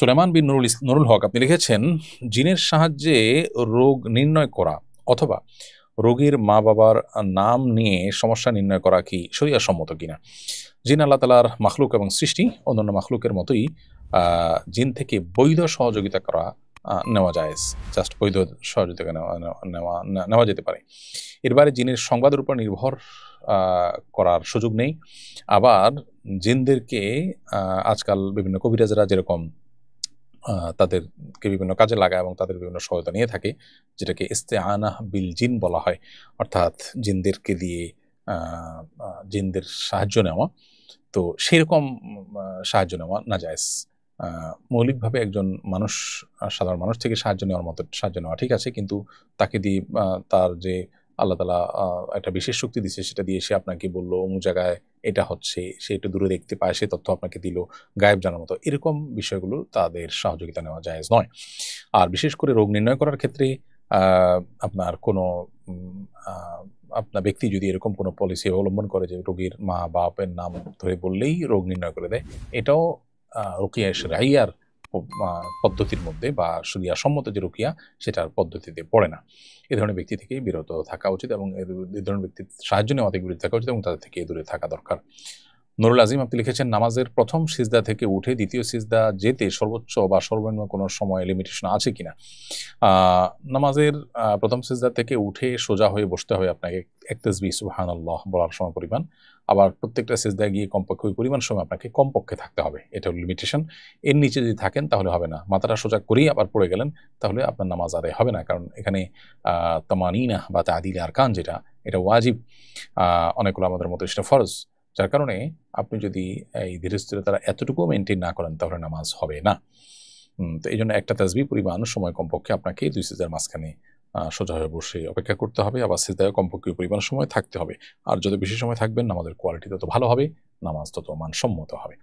সুলেমান বিন নুরুল হক আপনি লিখেছেন, জিনের সাহায্যে রোগ নির্ণয় করা অথবা রোগীর মা বাবার নাম নিয়ে সমস্যা নির্ণয় করা কি শরিয়া সম্মত কিনা? জিন আল্লাহ তালার মাখলুক এবং সৃষ্টি অন্যান্য মাখলুকের মতোই জিন থেকে বৈধ সহযোগিতা করা নেওয়া যায়, জাস্ট বৈধ সহযোগিতা নেওয়া যেতে পারে। এর বাইরে জিনের সংবাদের উপর নির্ভর করার সুযোগ নেই। আবার জিনদেরকে আজকাল বিভিন্ন কবিরাজরা যেরকম তাদেরকে বিভিন্ন কাজে লাগায় এবং তাদের বিভিন্ন সহায়তা নিয়ে থাকে, যেটাকে ইস্তেআনাহ বিল জিন বলা হয়, অর্থাৎ জিনদেরকে দিয়ে জিনদের সাহায্য নেওয়া। তো সেরকম সাহায্য নেওয়া নাজায়েজ। মৌলিকভাবে একজন মানুষ, সাধারণ মানুষ থেকে সাহায্য নেওয়ার মতো সাহায্য নেওয়া ঠিক আছে, কিন্তু তাকে দিয়ে তার যে আল্লাহ তালা একটা বিশেষ শক্তি দিচ্ছে সেটা দিয়ে সে আপনাকে বললো অমুক জায়গায় এটা হচ্ছে, সে একটু দূরে দেখতে পায়, সে তথ্য আপনাকে দিল, গায়েব জানার মতো এরকম বিষয়গুলো তাদের সহযোগিতা নেওয়া জায়েজ নয়। আর বিশেষ করে রোগ নির্ণয় করার ক্ষেত্রে আপনার কোনো আপনার ব্যক্তি যদি এরকম কোনো পলিসি অবলম্বন করে যে রোগীর মা বাপের নাম ধরে বললেই রোগ নির্ণয় করে দেয়, এটাও রুকিয়া শরঈয়ার পদ্ধতির মধ্যে বা শরিয়া সম্মত যে রুকিয়া সেটার পদ্ধতিতে পড়ে না। এ ধরনের ব্যক্তি থেকেই বিরত থাকা উচিত এবং এ ধরনের ব্যক্তির সাহায্য নেওয়া থেকে বিরত থাকা উচিত এবং তাদের থেকে দূরে থাকা দরকার। নুরুল আজিম আপনি লিখেছেন, নামাজের প্রথম সিজদা থেকে উঠে দ্বিতীয় সিজদা যেতে সর্বোচ্চ বা সর্বনিম্ন কোনো সময় লিমিটেশন আছে কিনা? নামাজের প্রথম সিজদা থেকে উঠে সোজা হয়ে বসতে হবে আপনাকে এক তাসবিহ সুবহানাল্লাহ বলার সময় পরিমাণ। আবার প্রত্যেকটা সিজদায় গিয়ে কমপক্ষে ওই পরিমাণ সময় আপনাকে কমপক্ষে থাকতে হবে, এটা হলো লিমিটেশন। এর নিচে যদি থাকেন তাহলে হবে না। মাথাটা সোজা করেই আবার পড়ে গেলেন তাহলে আপনার নামাজ আদায় হবে না, কারণ এখানে তামানিনা বা তাদিল আরকান যেটা, এটা ওয়াজিব। অনেকগুলো আমাদের মতো সেটা ফরজ, যার কারণে আপনি যদি এই ধীরস্থিরতারা এতটুকু মেনটেন না করেন তাহলে নামাজ হবে না। তো এই জন্য একটা তাসবিহ পরিমাণ সময় কমপক্ষে আপনাকে দুই সিজদার মাঝখানে সোজা হয়ে বসে অপেক্ষা করতে হবে, আবার সিজদায় কমপক্ষে পরিমাণ সময় থাকতে হবে। আর যত বেশি সময় থাকবেন নামাজের কোয়ালিটি তত ভালো হবে, নামাজ তত মানসম্মত হবে।